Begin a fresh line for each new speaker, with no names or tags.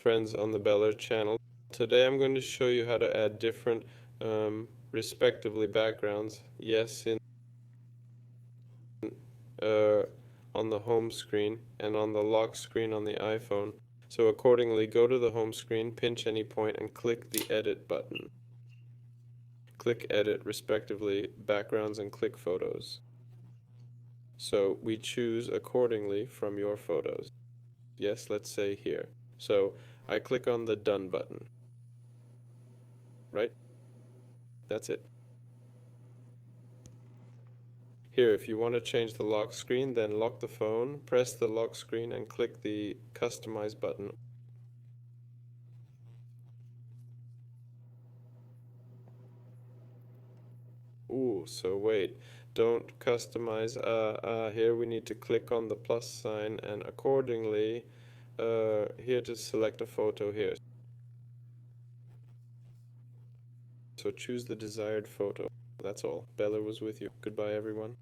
friends on the Beller channel. Today I'm going to show you how to add different respectively backgrounds, yes, uh, on the home screen and on the lock screen on the iPhone. So accordingly, go to the home screen, pinch any point, and click the edit button. Click edit respectively backgrounds and click photos. So we choose accordingly from your photos. Yes, let's say here. So I click on the done button, right? That's it. Here, if you want to change the lock screen, then lock the phone, press the lock screen and click the customize button. Ooh, so wait, don't customize. Here we need to click on the plus sign and accordingly, here to select a photo here. So choose the desired photo. That's all. Bella was with you. Goodbye, everyone.